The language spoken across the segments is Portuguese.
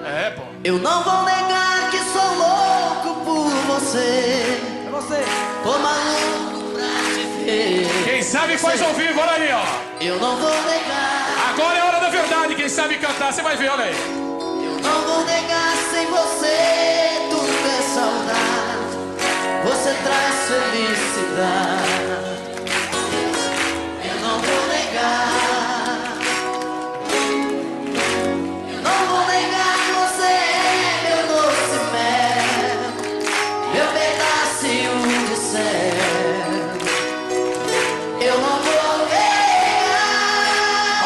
É, pô. Eu não vou negar que sou louco por você. É você. Tô maluco pra te ver. Quem sabe faz ao vivo, olha ali, ó. Eu não vou negar. Agora é hora da verdade, quem sabe cantar, você vai ver, olha aí. Eu não vou negar, sem você tudo é saudade. Você traz felicidade. Eu não vou negar. Eu não vou negar que você é meu doce mel, meu pedacinho de céu. Eu não vou negar.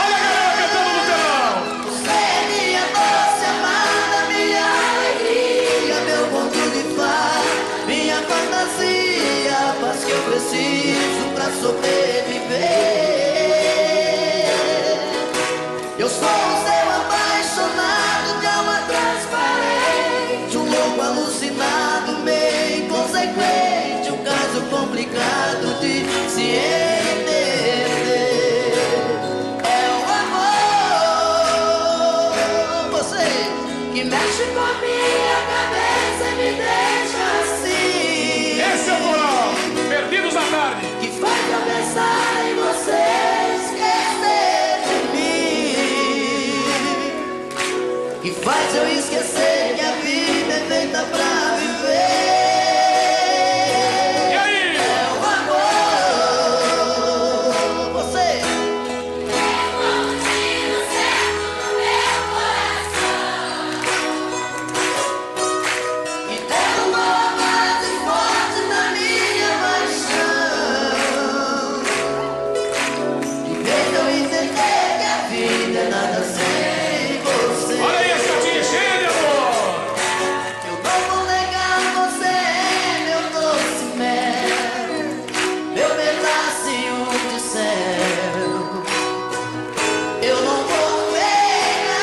Olha a galera cantando no telão. Você é minha doce amada, minha alegria, meu conto de paz, minha fantasia, a paz que eu preciso pra sobreviver. Eu sou o seu apaixonado de alma transparente, um louco alucinado, meio inconsequente, um caso complicado de se entender. É o amor, você que mexe com a minha cabeça e me deixa assim. Esse é o coral, Perdidos na Tarde. Que faz eu pensar em você, esquecer de mim. Que faz eu esquecer que a vida é feita pra viver. E aí? É o amor, você. E derrubou mais e forte na minha paixão. E fez eu entender que a vida é nada sem você. Olha aí as cartinhas cheias de amor. Eu não vou negar, você é meu doce mel, meu pedacinho de céu. Eu não vou negar.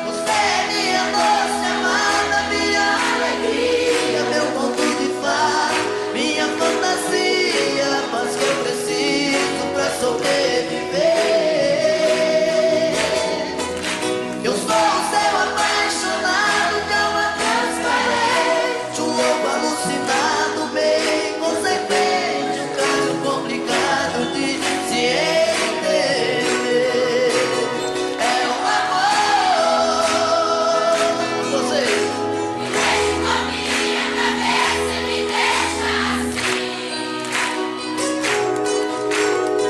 Você é minha doce amada, minha alegria, meu conto de fada, minha fantasia, a paz que eu preciso pra sobreviver. Eu sou o seu apaixonado de alma transparente, um louco alucinado, meio inconsequente, um caso complicado de se entender. É o amor, você.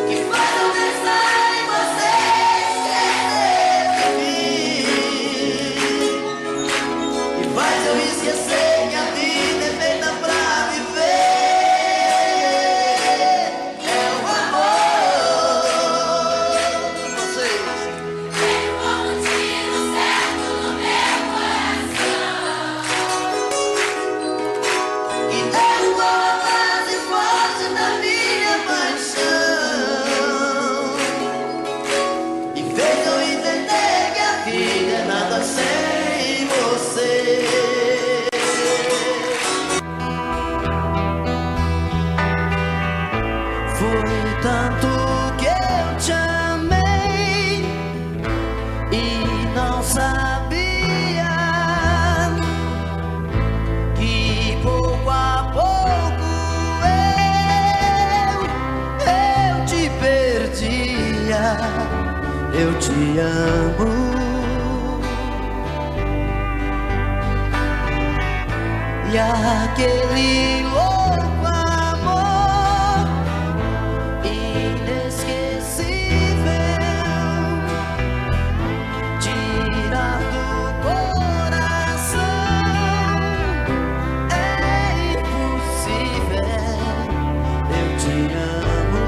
Que faz eu pensar em você, esquecer de mim. Que faz eu esquecer que a vida é feita pra viver. É o amor, você. E derrubou a base forte da minha paixão. E fez eu entender que a vida é nada sem você. Foi tanto que eu te amei e não sabia que pouco a pouco eu te perdia. Eu te amo. E aquele louco amor inesquecível tirar do coração é impossível. Eu te amo.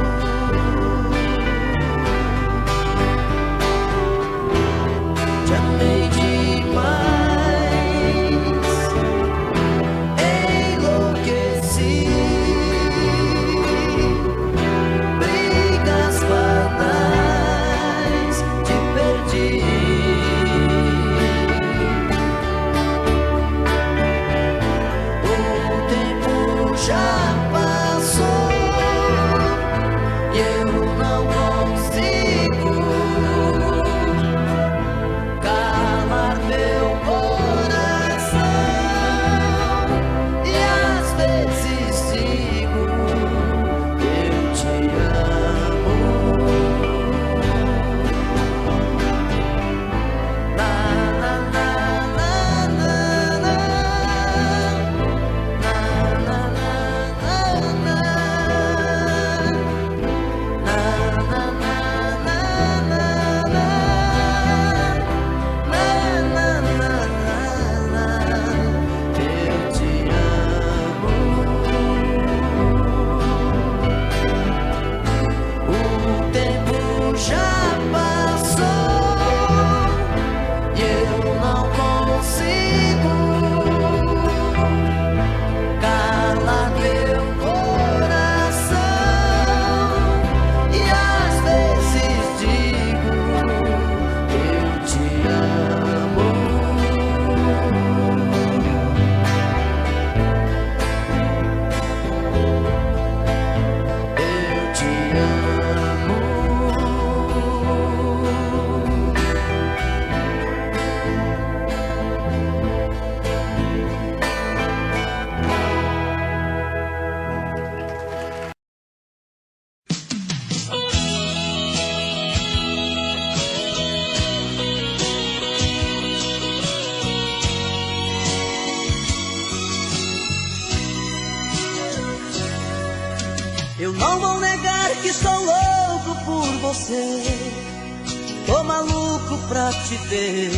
Te amei demais, enlouqueci. por você, tô maluco pra te ver.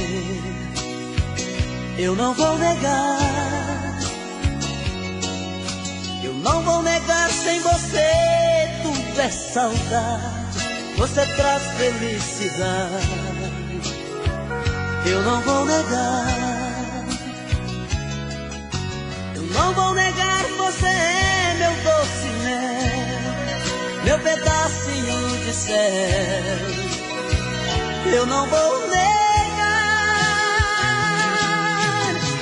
Eu não vou negar, eu não vou negar, sem você tudo é saudade, você traz felicidade. Eu não vou negar, eu não vou negar, você é meu doce mel, meu pedacinho de céu. Eu não vou negar,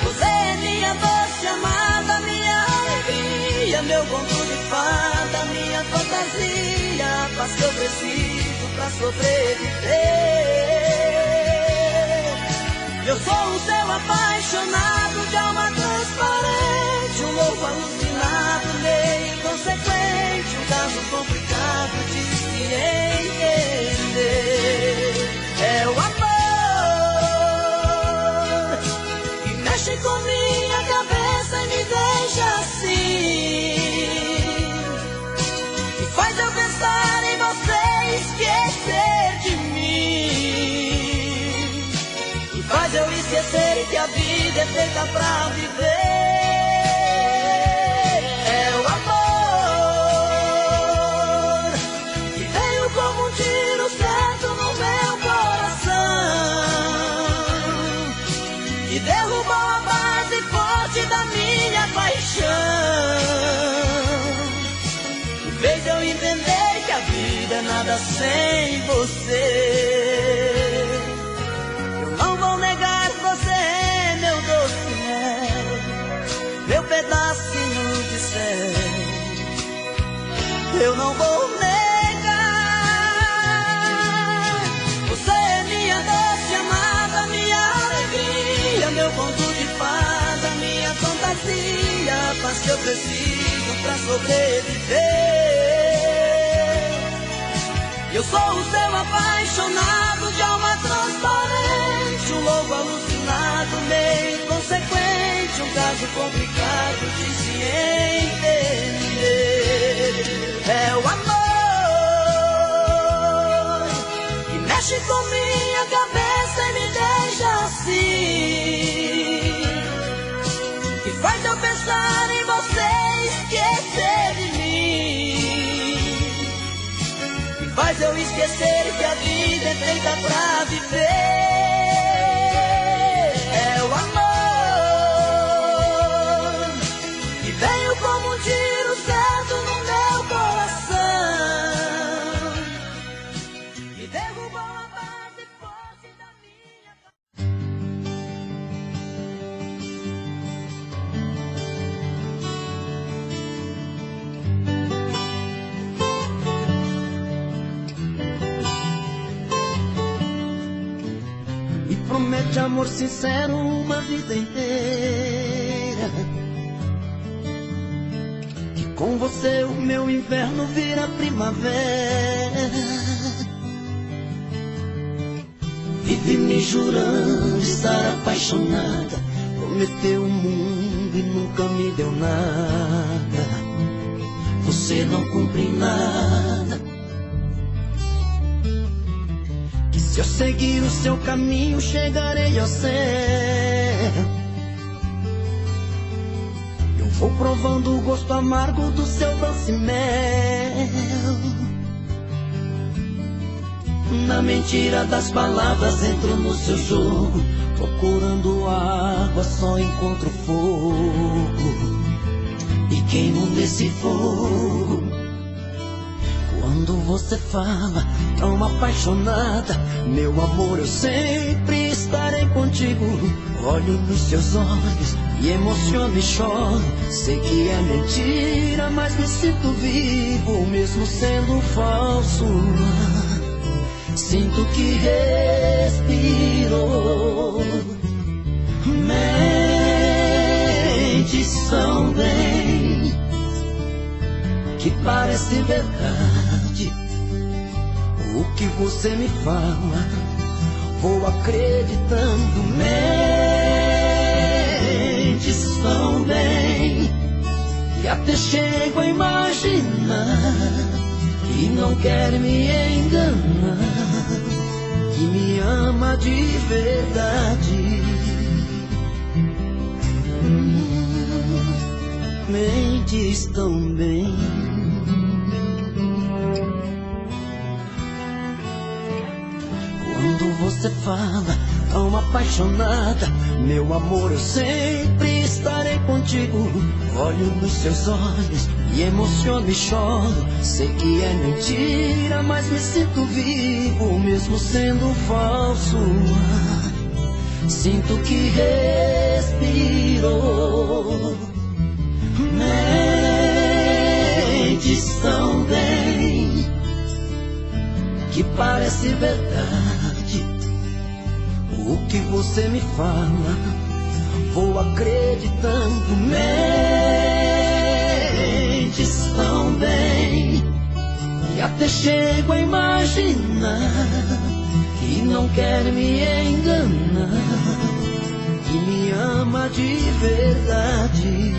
você é minha doce amada, minha alegria, meu conto de fada, minha fantasia, a paz que eu preciso pra sobreviver. Eu sou o seu apaixonado, de alma transparente, um louco alucinado, meio inconsequente, um caso complicado de se entender. É o amor que mexe com minha cabeça e me deixa assim, que faz eu pensar em você e esquecer de mim, que faz eu esquecer que a vida é feita pra viver. É o amor que veio como um tiro certo no meu coração, que derrubou a base forte da minha paixão, que fez eu entender que a vida é nada sem você. Eu não vou negar, você é meu doce mel, meu pedacinho de céu. Eu não vou negar, você é minha doce amada, minha alegria, meu conto de fada, minha fantasia, a paz que eu preciso pra sobreviver. Eu sou o seu apaixonado, de alma transparente, um louco alucinado, meio inconsequente, um caso complicado de se entender. É o amor que mexe com minha cabeça e me deixa assim, que faz eu pensar em você e esquecer de mim, que faz eu esquecer que a vida é feita pra viver. É o amor que veio como um tiro certo no meu coração, que derrubou a base forte da minha. E promete amor sincero uma vida inteira, que com você o meu inverno vira primavera. Vive me jurando estar apaixonada, prometeu o mundo e nunca me deu nada. Você não cumpre nada, que se eu seguir o seu caminho chegarei ao céu. Eu vou provando o gosto amargo do seu doce mel. Na mentira das palavras entro no seu jogo, procurando água só encontro fogo, e queimo nesse fogo. Quando você fala tão apaixonada, meu amor, eu sempre estarei contigo. Olho nos seus olhos e emociono e choro. Sei que é mentira, mas me sinto vivo, mesmo sendo falso. Sinto que respiro. Mentes são bem, que parece verdade. O que você me fala, vou acreditando. Mentes são bem, e até chego a imaginar que que não quer me enganar, que me ama de verdade. Mentes tão bem. Quando você fala tão apaixonada, meu amor, eu sempre estarei contigo. Olho nos seus olhos e emociono e choro. Sei que é mentira, mas me sinto vivo, mesmo sendo falso. Sinto que respiro. Mentes tão bem que parece verdade. O que você me fala, vou acreditando. Mentes tão bem que até chego a imaginar que não quer me enganar, que me ama de verdade.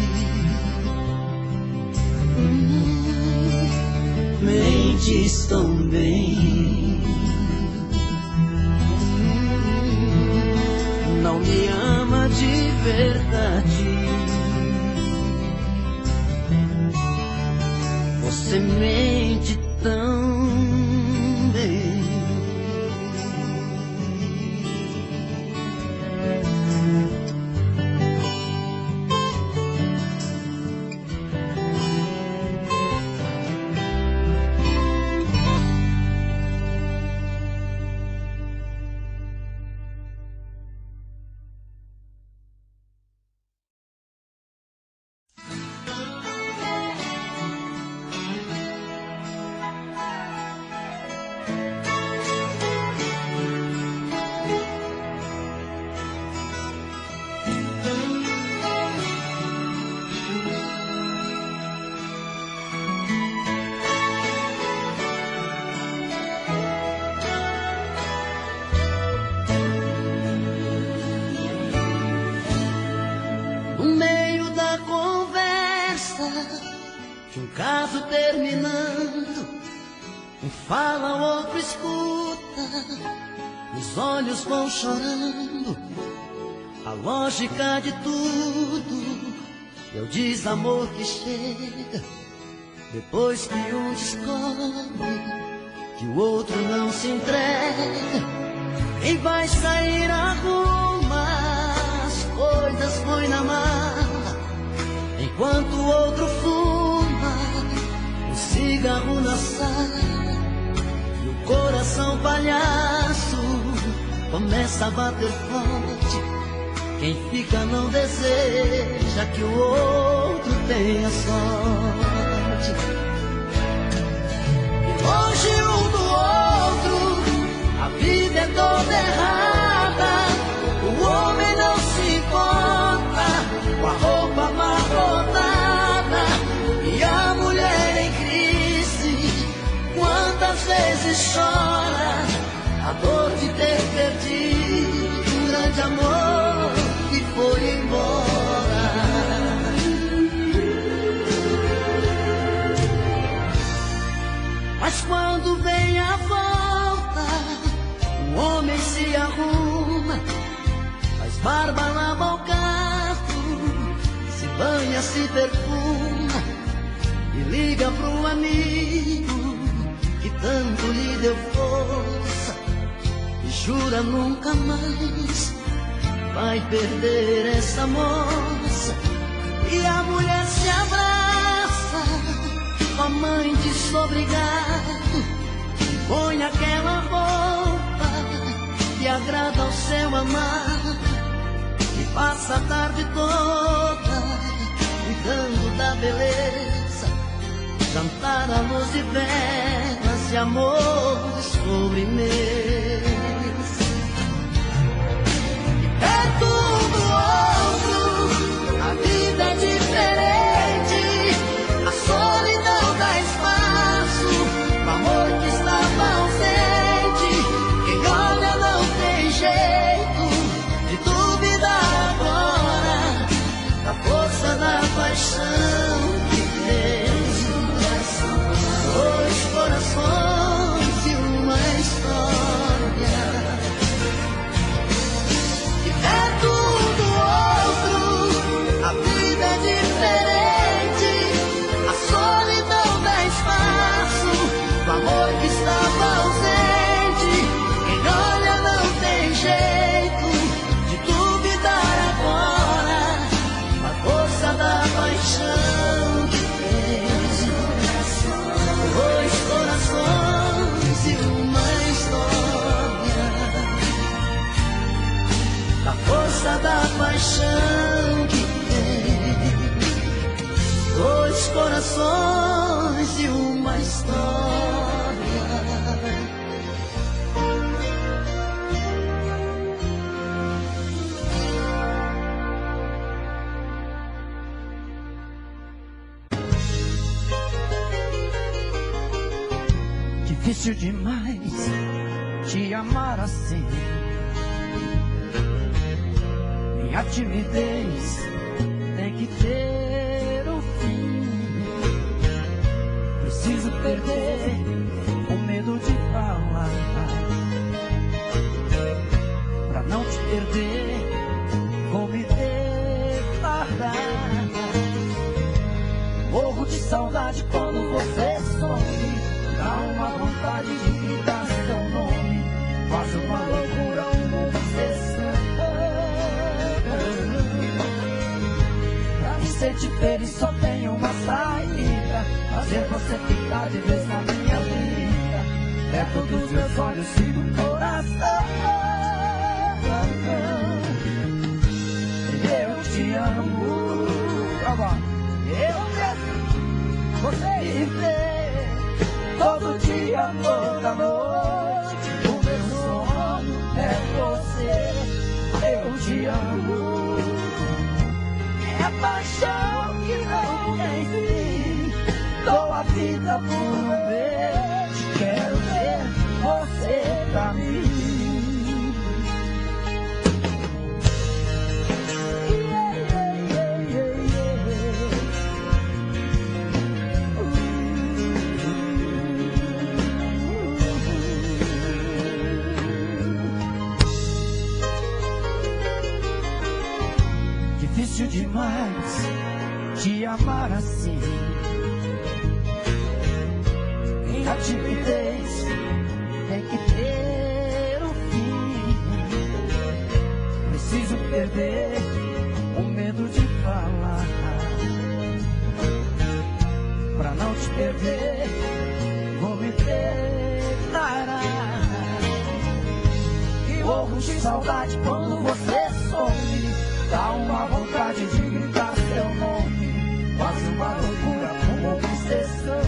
Mentes tão bem. Não me ama de verdade. Você mente tão bem. De um caso terminando, um fala, o outro escuta, os olhos vão chorando. A lógica de tudo é o desamor que chega depois que um descobre que o outro não se entrega. Quem vai sair arruma as coisas, põe na mala, enquanto o outro fuma um cigarro na sala. E o coração palhaço começa a bater forte. Quem fica não deseja que o outro tenha sorte. E longe um do outro, a vida é toda errada. O homem não se importa com a roupa amarrotada e a mulher em crise. Quantas vezes chora a dor de ter perdido um grande amor que foi embora. Mas quando vem a volta, o homem se arruma, faz barba, lava o carro, se banha, se perfuma e liga pro amigo que tanto lhe deu força e jura nunca mais vai perder essa moça. E a mulher se abraça com a mãe desobrigado e põe aquela roupa que agrada ao seu amado, e passa a tarde toda cuidando da beleza, jantar à luz de velas e amor de sobremesa. Perto um do outro, a vida é diferente. A solidão dá espaço pro amor que estava ausente. Quem olha não tem jeito de duvidar agora da força da paixão que fez dois corações paixão que tem dois corações e uma história. Difícil demais te amar assim. Minha timidez tem que ter um fim. Preciso perder o medo de falar, pra não te perder, vou me declarar. Morro de saudade quando você some. Dá uma vontade de gritar seu nome. Faço uma loucura, uma obsessão. Pra me sentir feliz só tem uma saída: fazer você ficar de vez na minha vida, perto dos meus olhos e do coração. Eu te amo, eu quero você me ver todo dia, toda noite. O meu sonho é você. Eu te amo. É paixão que não tem fim. Dou a vida por um beijo. Quero ver você pra mim. Difícil demais te amar assim. Minha timidez tem que ter um fim. Preciso perder o medo de falar, pra não te perder, vou me declarar. Que morro de saudade quando você some. Dá uma vontade de gritar seu nome. Quase uma loucura, uma obsessão.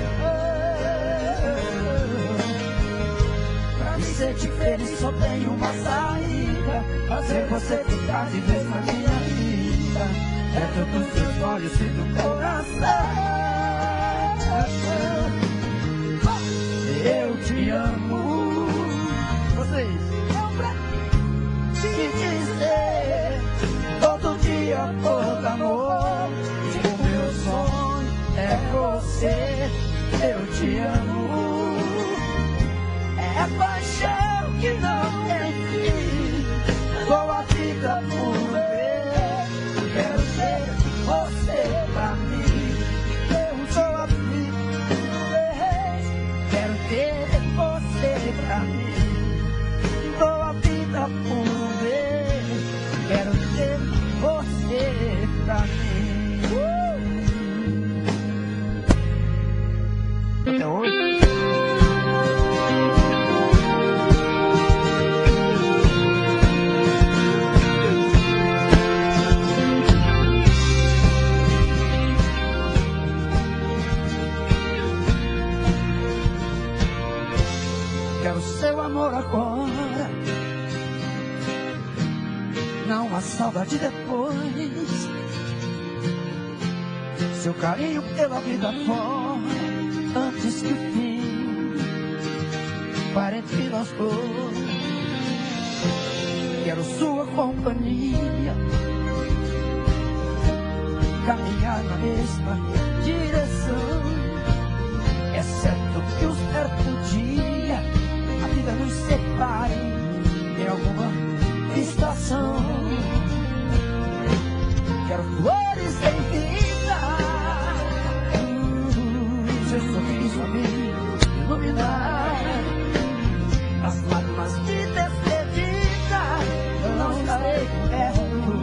Pra me sentir feliz só tem uma saída: fazer você ficar de vez na minha vida, perto dos seus olhos e do coração. Eu te amo. Vocês te dizer todo dia, toda noite. O meu sonho é você. Eu te amo. É paixão que não tem fim. Dou a vida por ver. Quero ser você pra mim. Eu dou a vida por ver. Quero ter você pra mim. Dou a vida por ver. Quero ter você pra mim. Até hoje. Quero seu amor agora, não há saudade depois. Seu carinho pela vida fora, antes que o fim pare entre nós dois. Quero sua companhia, caminhar na mesma direção. É certo que um certo dia a vida nos separe em alguma estação. Quero flores em vida, seu sorriso a me iluminar. As lágrimas de despedida eu não estarei perto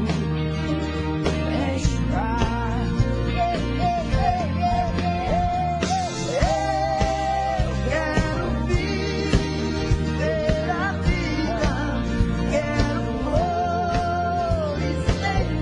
pra enxugar. Eu quero viver a vida, quero flores em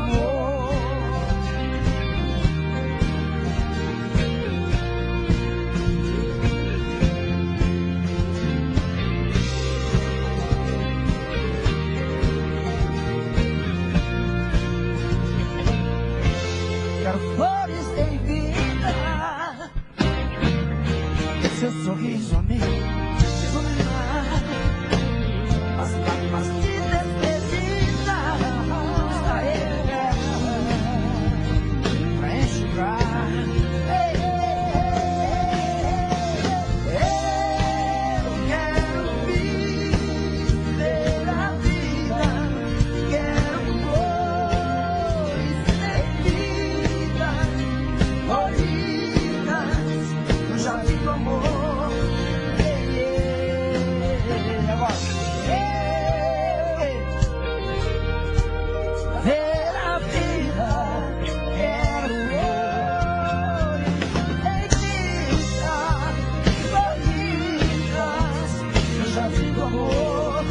amor. Quero flores em vida, seu sorriso a mim iluminar as lágrimas de despedida, pra enxugar. Eu quero viver a vida, quero flores em vida, floridas no jardim do amor. Ver a vida, quero flores em vida, floridas no jardim do amor,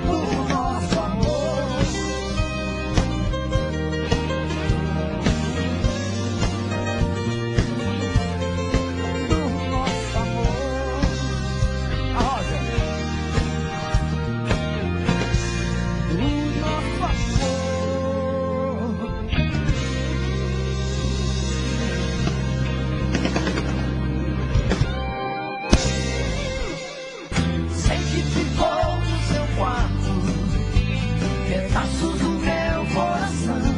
do nosso amor. Do nosso amor. A rosa. Do nosso amor. Sei que ficou no seu quarto pedaços do meu coração.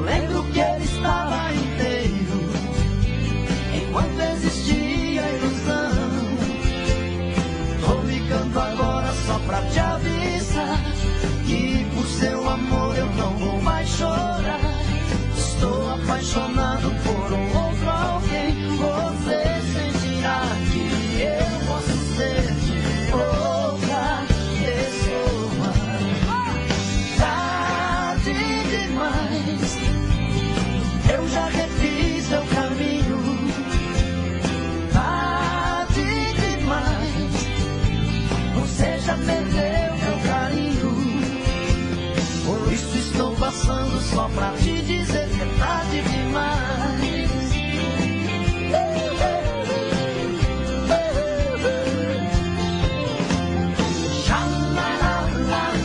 Lembro que ele estava inteiro enquanto existia a ilusão. Tô ligando agora só pra te avisar que por seu amor eu não vou mais chorar. Estou apaixonado por um outro alguém. Você sentirá que eu posso ser de outra pessoa. Tarde demais, eu já refiz seu caminho. Tarde demais, você já perdeu meu carinho. Por isso estou passando só pra te dizer que é tarde demais. Xalalalala,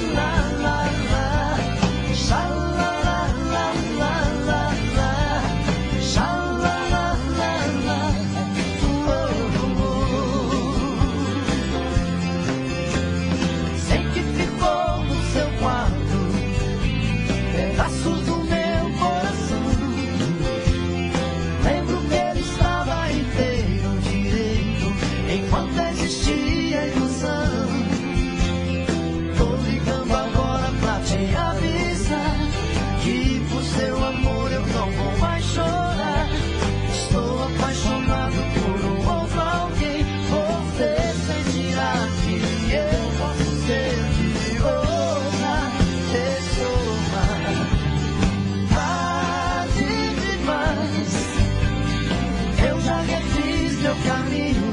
xalalalala, xalalalala, sei que ficou no seu quarto pedaços do meu coração. Lembro que ele estava inteiro direito enquanto existia a ilusão. Tô ligando agora pra te avisar que por seu amor eu não vou mais chorar. Estou apaixonado por um outro alguém. Você sentirá que eu posso ser de outra pessoa. Tarde demais, eu já refiz meu caminho.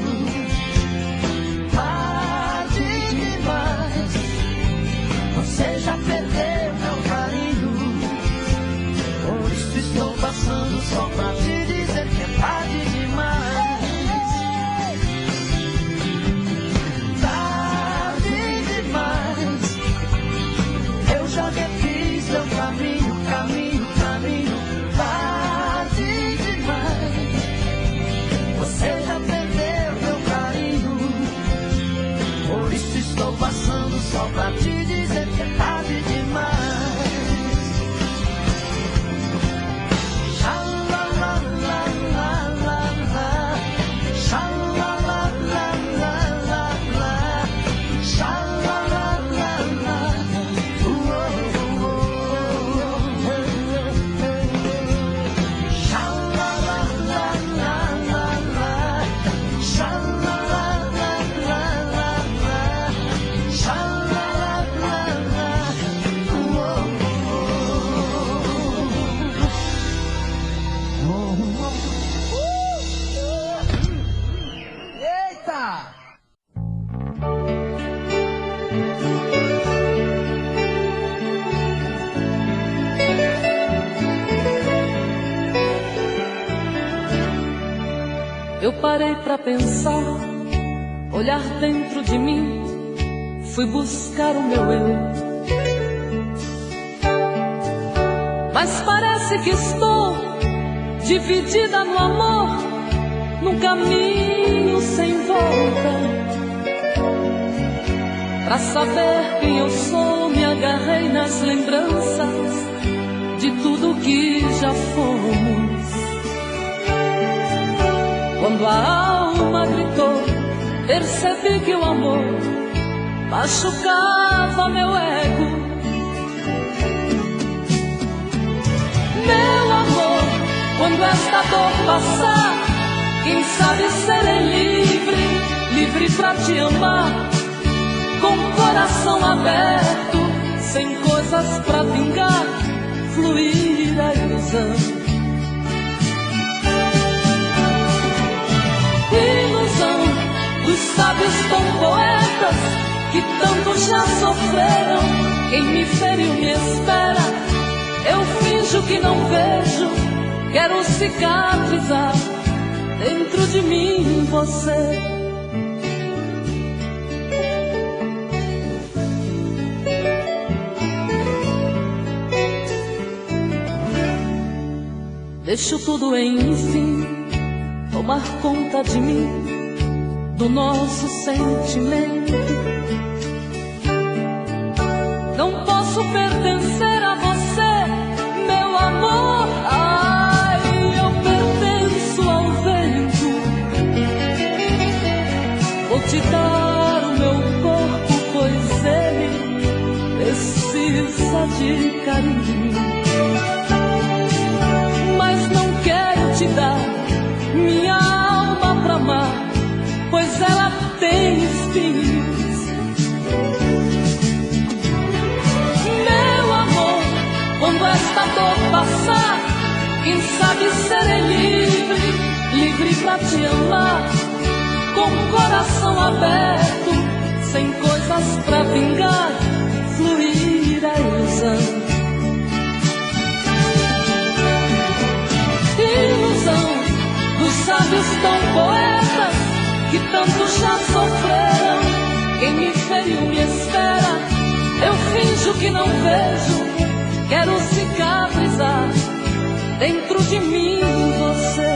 Tarde demais, você já perdeu meu carinho. Por isso estou passando só pra te dizer que é tarde demais. Tarde demais, eu já refiz meu caminho, caminho, caminho. Tarde demais, você já perdeu meu carinho. Por isso estou passando só pra te dizer que é tarde demais. Eu parei pra pensar, olhar dentro de mim, fui buscar o meu eu. Mas parece que estou dividida no amor, num caminho sem volta. Pra saber quem eu sou, me agarrei nas lembranças de tudo que já fomos. Quando a alma gritou, percebi que o amor machucava meu ego. Meu amor, quando esta dor passar, quem sabe serei livre, livre pra te amar, com o coração aberto, sem coisas pra vingar, fluir a ilusão. Ilusão dos sábios tão poetas que tanto já sofreram. Quem me feriu me espera, eu finjo que não vejo, quero cicatrizar dentro de mim você. Deixo tudo enfim tomar conta de mim, do nosso sentimento. Não posso pertencer a você, meu amor. Ai, eu pertenço ao vento. Vou te dar o meu corpo, pois ele precisa de carinho. Mas não quero te dar minha alma pra amar, pois ela tem espinhos. Meu amor, quando esta dor passar, quem sabe serei livre, livre pra te amar, com o coração aberto, sem coisas pra vingar, fluir a ilusão. Ilusão dos sábios tão poetas que tanto já sofreram. Quem me feriu me espera, eu finjo que não vejo, quero cicatrizar dentro de mim você.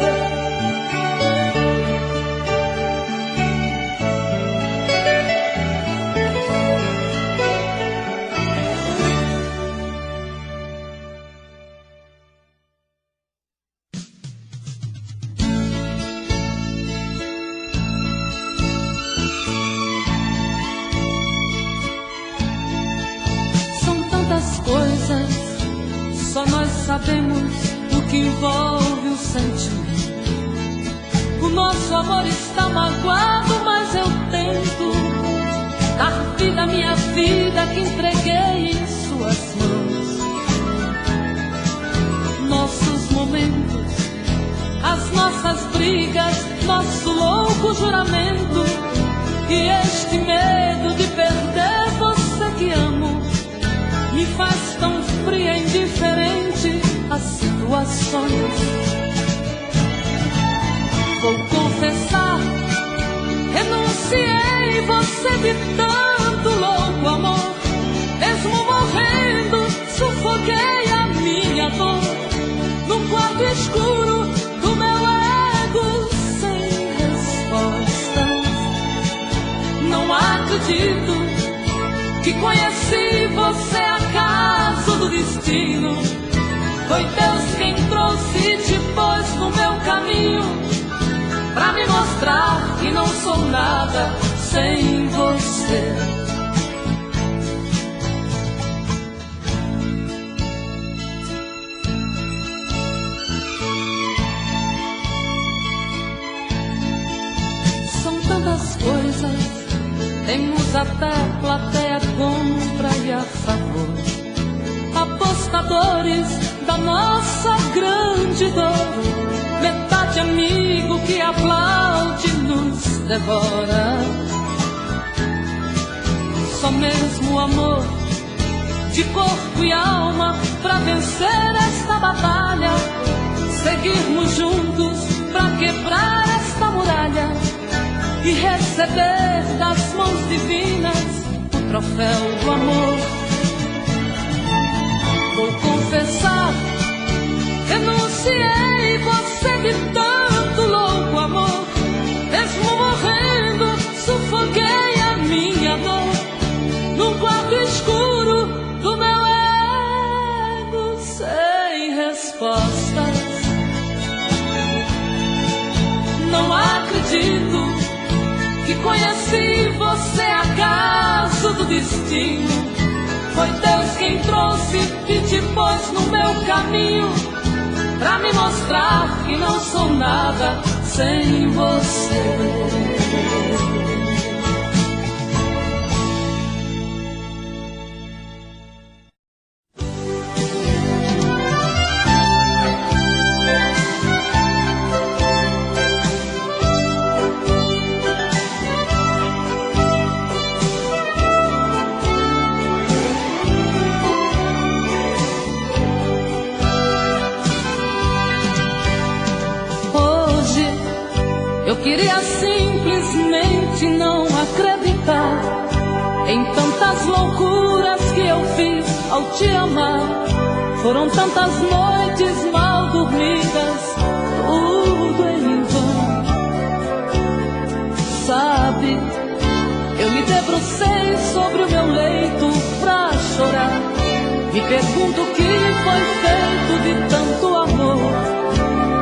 Só nós sabemos o que envolve o sentimento. O nosso amor está magoado, mas eu tento dar vida à minha vida que entreguei em suas mãos. Nossos momentos, as nossas brigas, nosso louco juramento e este medo de perder você que amo me faz tão fria e indiferente às situações. Vou confessar, renunciei você de tanto louco amor. Mesmo morrendo, sufoquei a minha dor num quarto escuro do meu ego sem respostas. Não acredito que conheci você acaso do destino. Foi Deus quem trouxe e te pôs no meu caminho, pra me mostrar que não sou nada sem você. São tantas coisas, temos até plateia contra e a favor, apostadores da nossa grande dor, metade amigo que aplaude nos devora. Só mesmo o amor de corpo e alma pra vencer esta batalha, seguirmos juntos pra quebrar esta desta muralha e receber das mãos divinas o troféu do amor. Vou confessar, renunciei você de tanto louco amor. Mesmo morrendo, sufoquei a minha dor num quarto escuro do meu ego sem respostas. Não acredito que conheci você acaso do destino. Foi Deus quem trouxe e te pôs no meu caminho pra me mostrar que não sou nada sem você. Eu queria simplesmente não acreditar em tantas loucuras que eu fiz ao te amar. Foram tantas noites mal dormidas, tudo em vão. Sabe, eu me debrucei sobre o meu leito pra chorar. Me pergunto o que foi feito de tanto amor.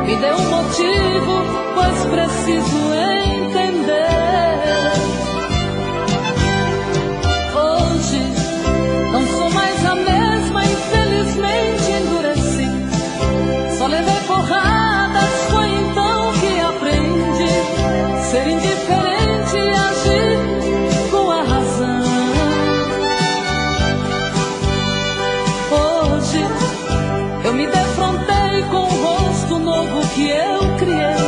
Me dê um motivo, pois preciso entender. Hoje não sou mais a mesma, infelizmente endureci. Só levei porradas, foi então que aprendi ser indiferente e agir com a razão. Hoje eu me defrontei com o rosto novo que eu criei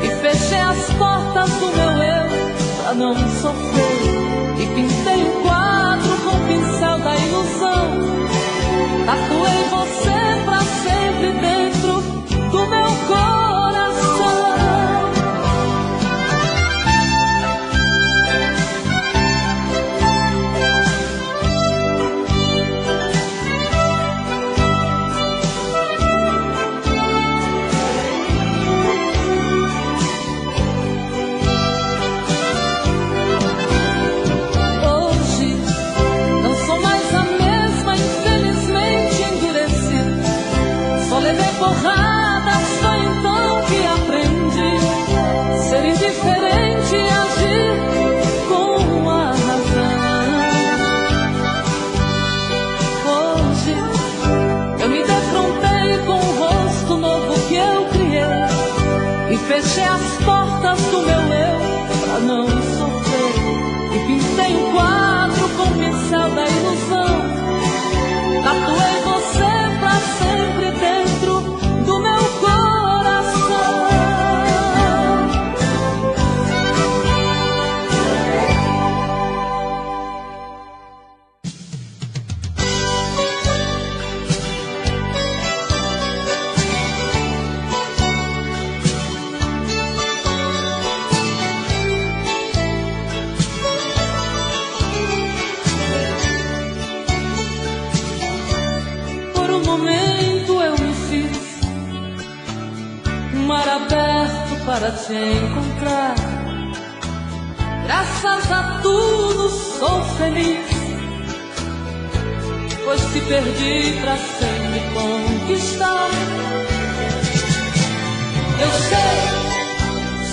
e fechei as portas do meu eu pra não sofrer. E pintei um quadro com o pincel da ilusão. Tatuei você pra sempre dentro do meu coração. Porradas, foi então que aprendi ser indiferente e agir com a razão. Hoje eu me defrontei com o rosto novo que eu criei e fechei as portas do meu eu pra não sofrer. E pintei um quadro com o pincel da ilusão. Tatuei você pra sempre dentro do meu coração. Por um momento eu me fiz mar aberto para te encontrar. Graças a tudo sou feliz, pois te perdi pra sempre conquistar. Eu sei,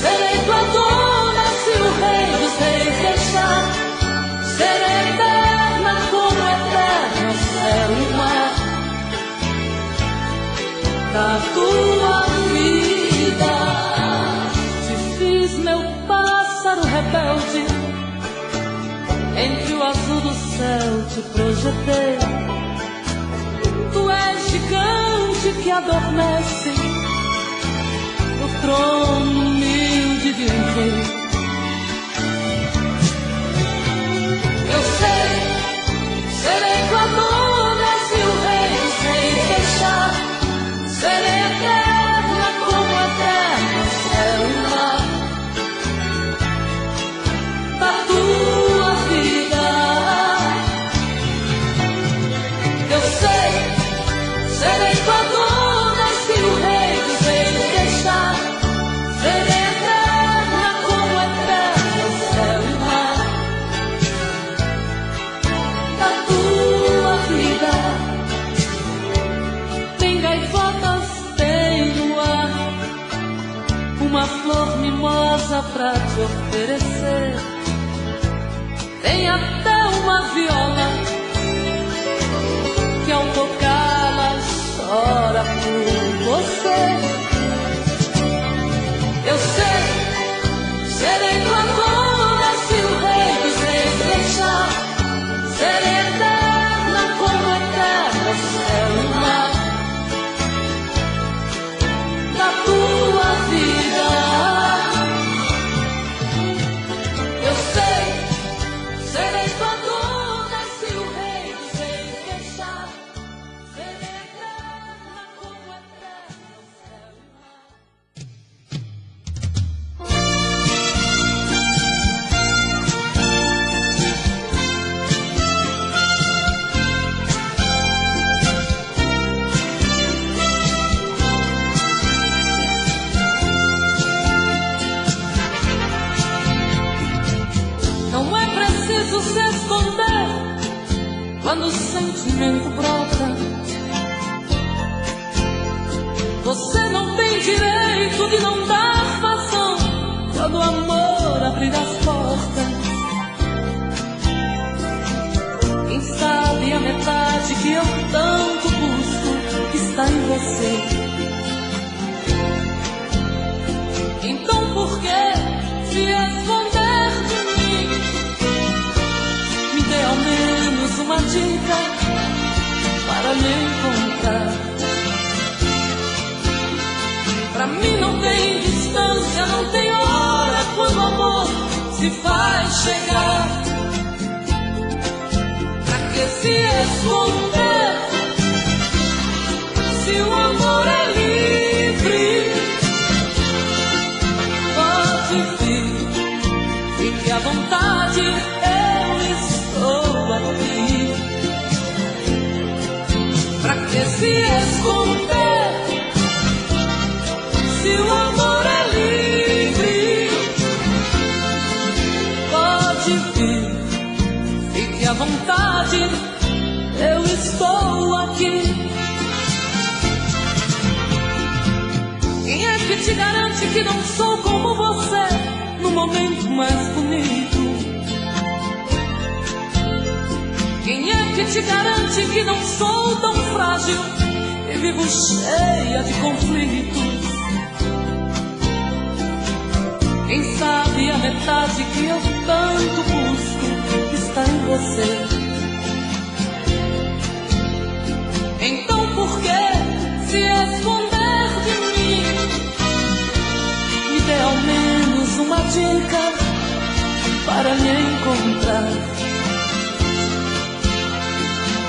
serei tua dona se o rei dos reis deixar. Serei eterna como eterno o céu e o mar da tua vida. Te fiz meu pássaro rebelde, entre o azul do céu te projetei. Tu és gigante que adormece no trono humilde de um rei. Eu sei, serei tua dona se o rei dos reis deixar. Serei eterna como eterno o céu e o mar sentimento brota. Você não tem direito de não dar vazão quando o amor abrir as portas. Quem sabe a metade que eu tanto busco está em você. Então por que se esconder de mim? Me dê ao menos uma dica para me encontrar. Pra mim não tem distância, não tem hora quando o amor se faz chegar. Pra que se esconder se o amor é livre? Pode vir, fique à vontade, eu estou aqui. Pra que se esconder se o amor é livre? Pode vir, fique à vontade, eu estou aqui. Quem é que te garante que não sou como você no momento mais bonito? Quem é que te garante que não sou tão frágil e vivo cheia de conflitos? Quem sabe a metade que eu tanto busco está em você. Então por que se esconder de mim? Me dê ao menos uma dica para me encontrar.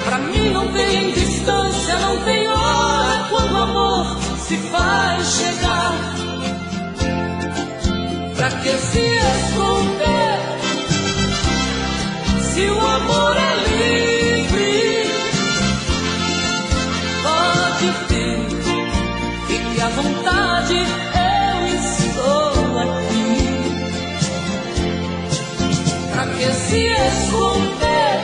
Pra mim não tem distância, não tem hora quando o amor se faz chegar. Pra que se esconder se o amor é livre? Pode vir, fique à vontade, eu estou aqui. Pra que se esconder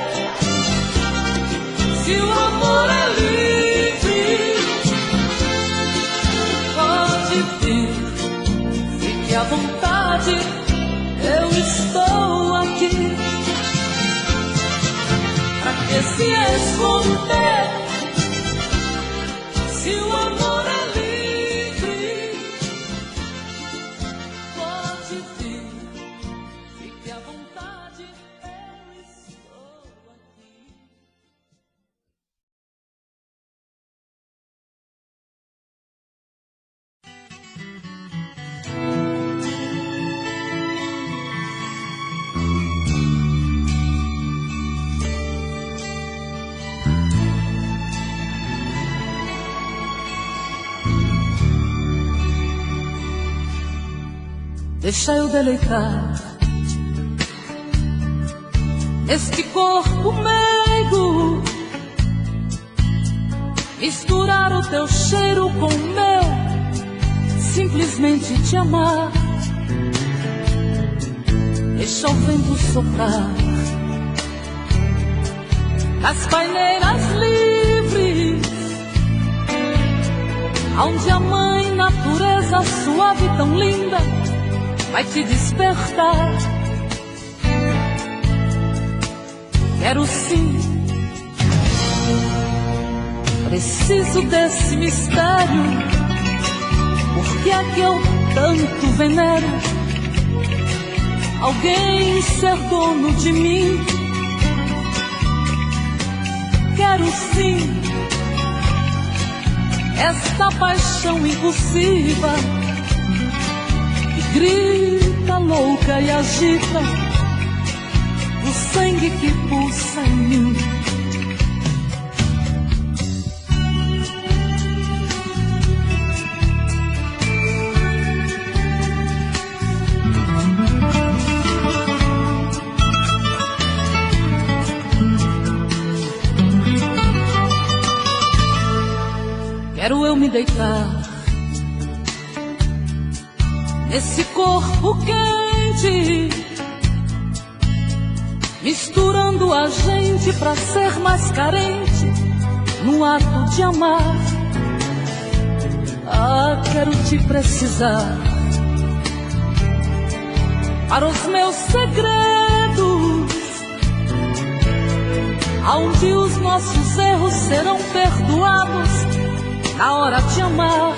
se o amor é livre? Pode vir, fique à vontade, eu estou aqui. Pra que se esconder se o amor é livre? Pode vir, fique à vontade, eu estou aqui. Deixa eu deleitar este corpo meigo, misturar o teu cheiro com o meu, simplesmente te amar. Deixa o vento soprar das paineiras livres, onde a mãe natureza suave e tão linda vai te despertar. Quero sim, preciso desse mistério, porque é que eu tanto venero alguém ser dono de mim. Quero sim esta paixão impulsiva que grita louca e agita o sangue que pulsa em mim. Quero eu me deitar nesse corpo quente, misturando a gente pra ser mais carente no ato de amar. Ah, quero te precisar para os meus segredos, aonde os nossos erros serão perdoados na hora de amar.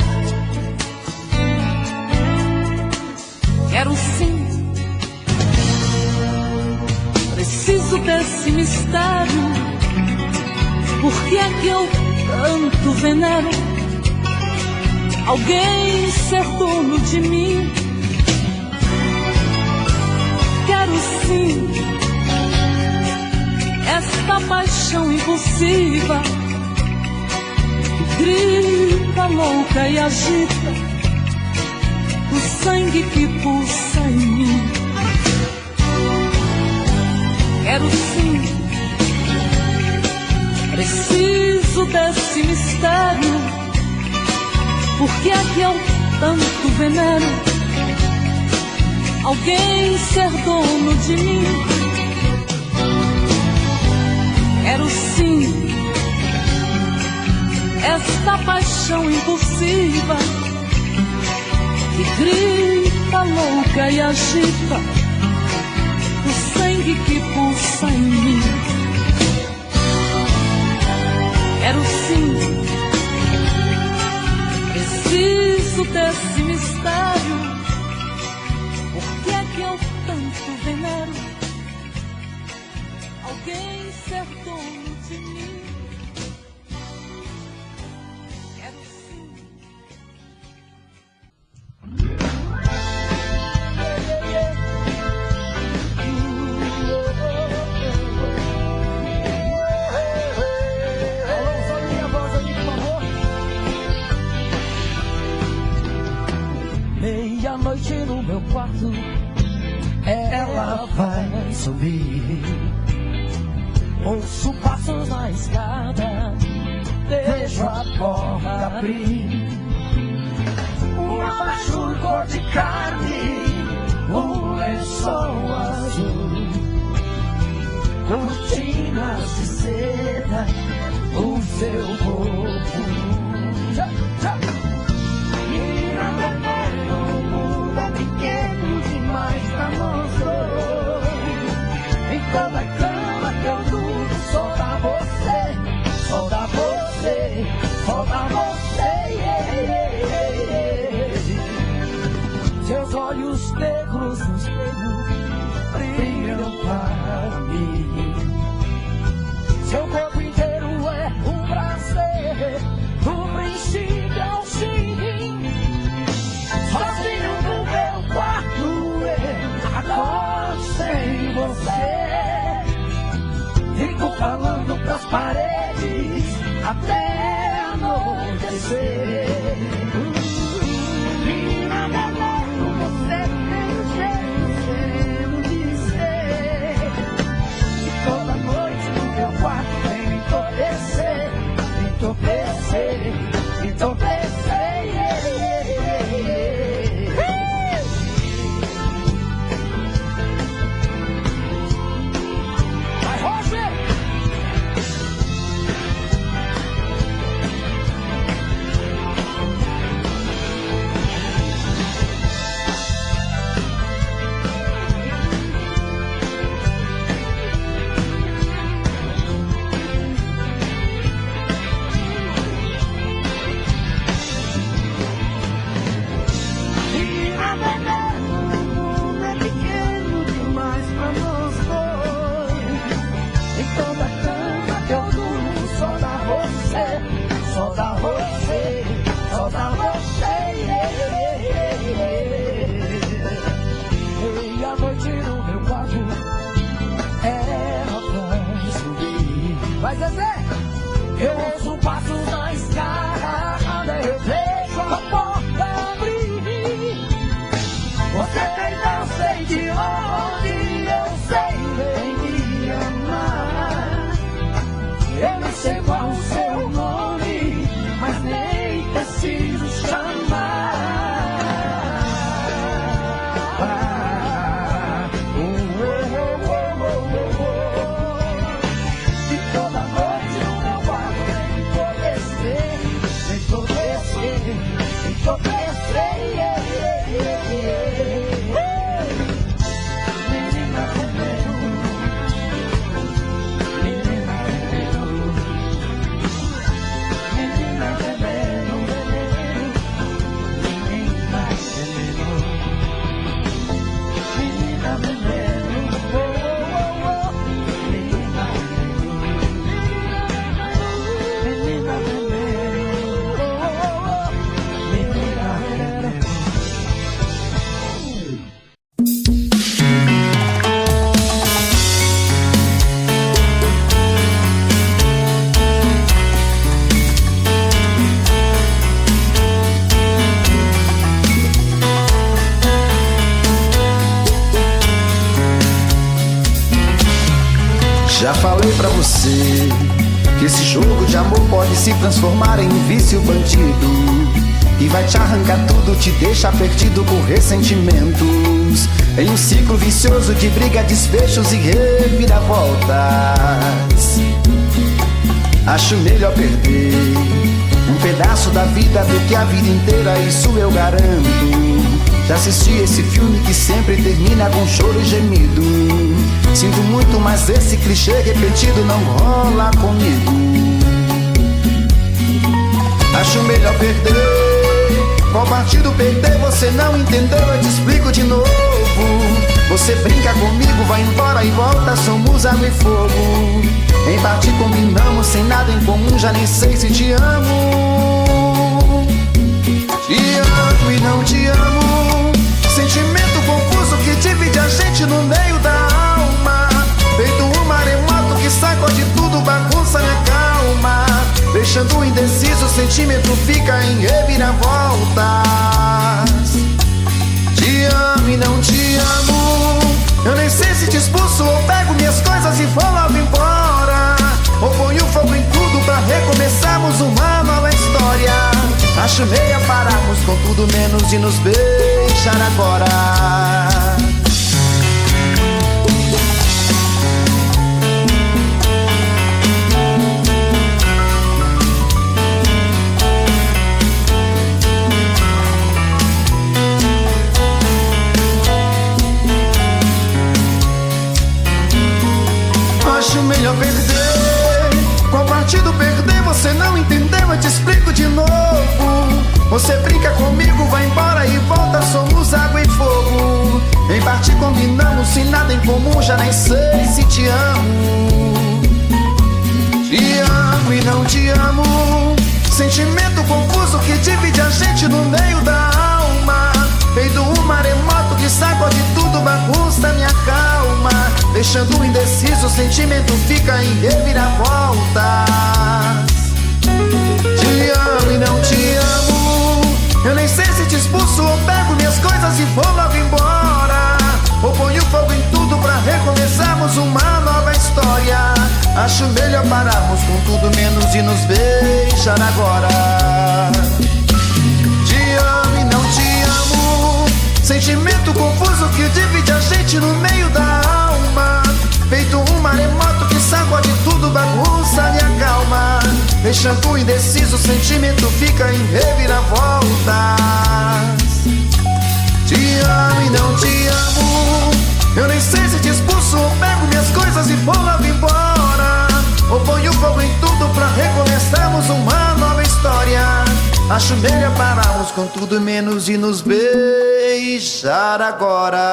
Quero sim, preciso desse mistério. Por que é que eu tanto venero alguém ser dono de mim? Quero sim esta paixão impulsiva que grita louca e agita o sangue que pulsa em mim. Quero sim, preciso desse mistério. Por que é que eu tanto venero alguém ser dono de mim? Quero sim esta paixão impulsiva que grita louca e agita o sangue que pulsa em mim. Quero sim, preciso desse mistério. Por que é que eu tanto venero alguém ser dono de mim? Quero sim. Meia-noite no meu quarto, ela vai subir. Ouço passos na escada, vejo a porta abrir. Um abaixo cor de carne, um lençol azul, cortinas de seda, o seu corpo. Pequeno demais pra nós dois. Em toda cama que eu durmo, só dá você, só dá você, só dá você. Seus olhos negros no espelho brilham para mim. Seu corpo inteiro é um prazer, do princípio ao fim. Sozinho no meu quarto, eu adoro sem você. Fico falando pras paredes até anoitecer. E nada novo, você tem um jeito de ser. E toda noite no meu quarto vem me entorpecer, me entorpecer, me entorpecer. Vai, Zezé! Eu ouço passos na escada, eu vejo a porta abrir. Você vem, não sei de onde, eu sei, vem me amar. Eu não sei qual o seu nome, mas nem preciso chamar. falei pra você que esse jogo de amor pode se transformar em um vício bandido, e vai te arrancar tudo, te deixar perdido com ressentimentos, em um ciclo vicioso de briga, desfechos e reviravoltas. Acho melhor perder um pedaço da vida do que a vida inteira, isso eu garanto. Já assisti esse filme que sempre termina com choro e gemido. Sinto muito, mas esse clichê repetido não rola comigo. Acho melhor perder. Qual partido perder? Você não entendeu, eu te explico de novo. Você brinca comigo, vai embora e volta, somos água e fogo. Em parte combinamos, sem nada em comum, já nem sei se te amo. Te amo e não te amo, sentimento confuso que divide a gente no meio da alma. Feito um maremoto que sacode tudo, bagunça minha calma, deixando indeciso, o sentimento fica em reviravoltas. Te amo e não te amo, eu nem sei se te expulso ou pego minhas coisas e vou logo embora, ou ponho fogo em tudo pra recomeçarmos uma nova história. Acho meia pararmos com tudo menos de nos beijar agora. Acho melhor perder. Qual partido perder? Você não entendeu, eu te explico de novo. Você brinca comigo, vai embora e volta, somos água e fogo. Em parte combinamos, sem nada em comum, já nem sei se te amo. Te amo e não te amo, sentimento confuso que divide a gente no meio da alma. Feito um maremoto que sacode tudo, bagunça minha calma, deixando indeciso, o sentimento fica em reviravoltas. Te amo e não te amo, eu nem sei se te expulso ou pego minhas coisas e vou logo embora, ou ponho fogo em tudo pra recomeçarmos uma nova história. Acho melhor pararmos com tudo menos de nos beijar agora. Te amo e não te amo, sentimento confuso que divide a gente no meio da alma. Feito um maremoto que sacode tudo, bagunça minha calma, deixando indeciso, o sentimento fica em reviravoltas. Te amo e não te amo, eu nem sei se te expulso ou pego minhas coisas e vou logo embora, ou ponho fogo em tudo pra recomeçarmos uma nova história. Acho melhor pararmos com tudo menos de nos beijar agora.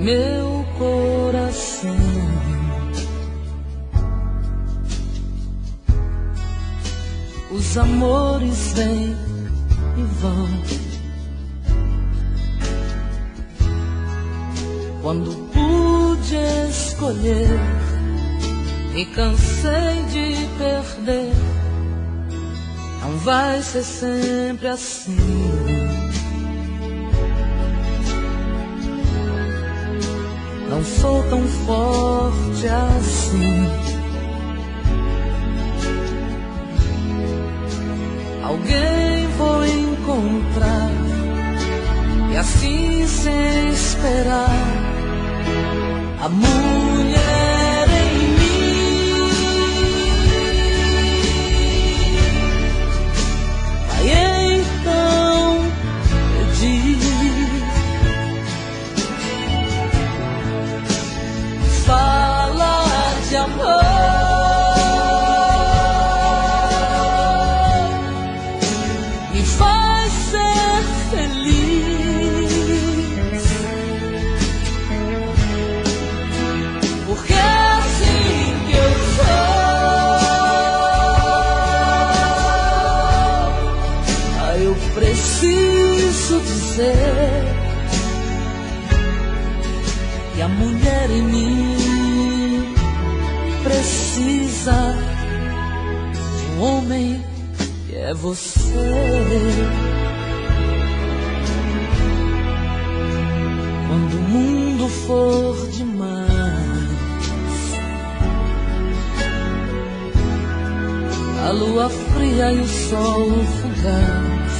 Meu coração, os amores vêm e vão. Quando pude escolher, me cansei de perder. Não vai ser sempre assim. Não sou tão forte assim. Alguém vou encontrar, e assim sem esperar, a mulher em mim vai então pedir. Fala de amor, me faz ser feliz, mulher em mim precisa de um homem que é você. Quando o mundo for demais, a lua fria e o sol fugaz,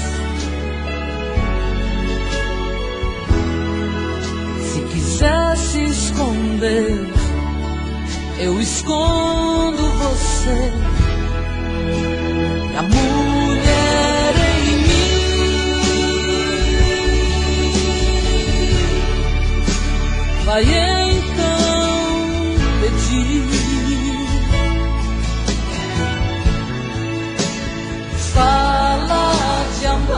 se quiser se esconder, eu escondo você. E a mulher em mim vai então pedir, fala de amor,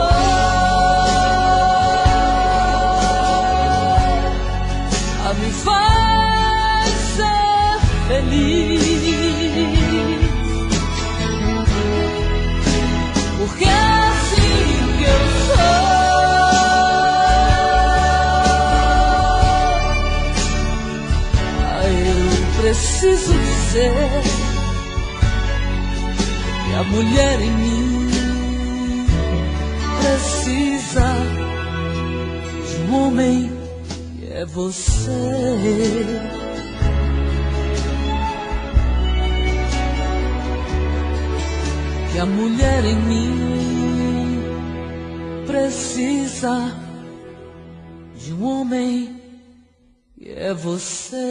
a me faz ser feliz. Porque é assim que eu sou. Eu preciso dizer que a mulher em mim precisa de um homem que é você. Que a mulher em mim precisa de um homem que é você.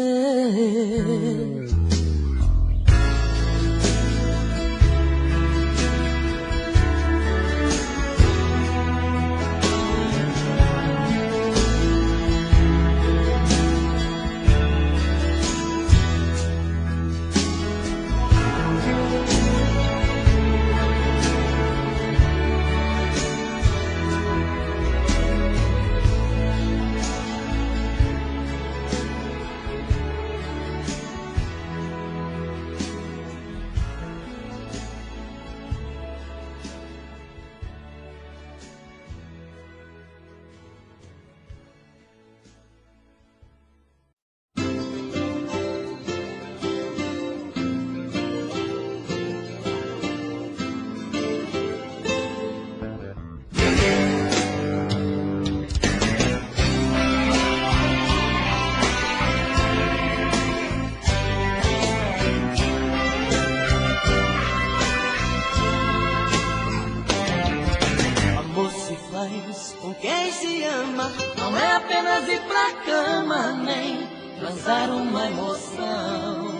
Com quem se ama não é apenas ir pra cama, nem transar uma emoção.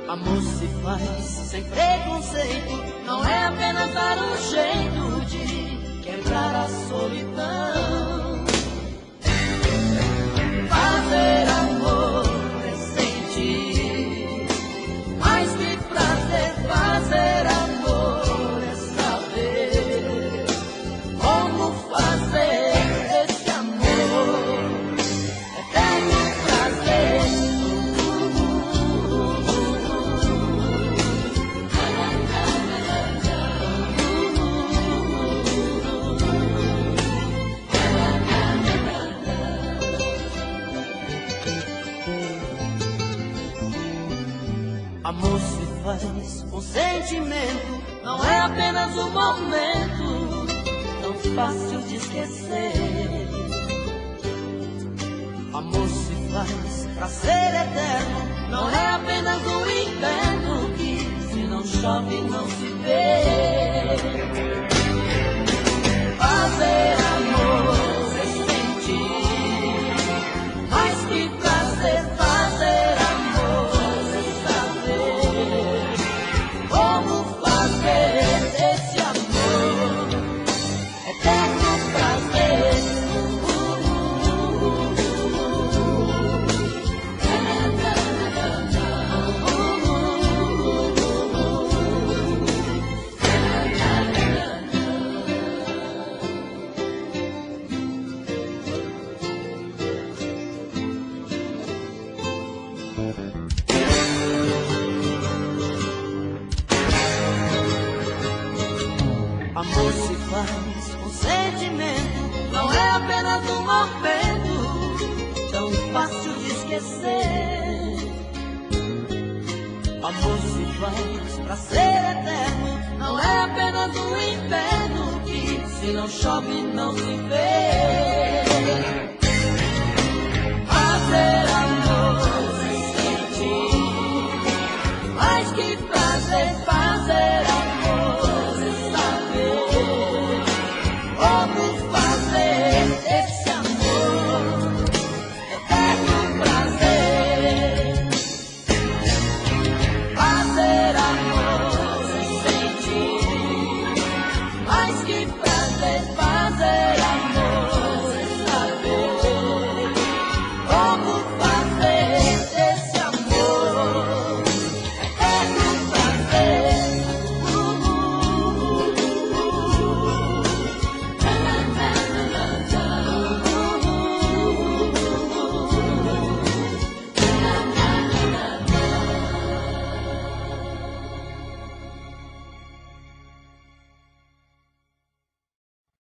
Amor se faz sem preconceito, não é apenas dar um jeito de quebrar a solidão. Fazer amor é sentir mais que prazer. Fazer amor é saber como fazer esse amor eterno prazer. Amor se faz com sentimento, não é apenas um momento tão fácil de esquecer. Amor se faz pra ser eterno, não é apenas um inverno que se não chove não se vê. Fazer amor é sentir mais que prazer. Fazer amor é saber como fazer esse amor eterno prazer. Amor se faz com sentimento, não é apenas um momento tão fácil esquecer. Amor se faz pra ser eterno, não é apenas um inverno que se não chove não se vê.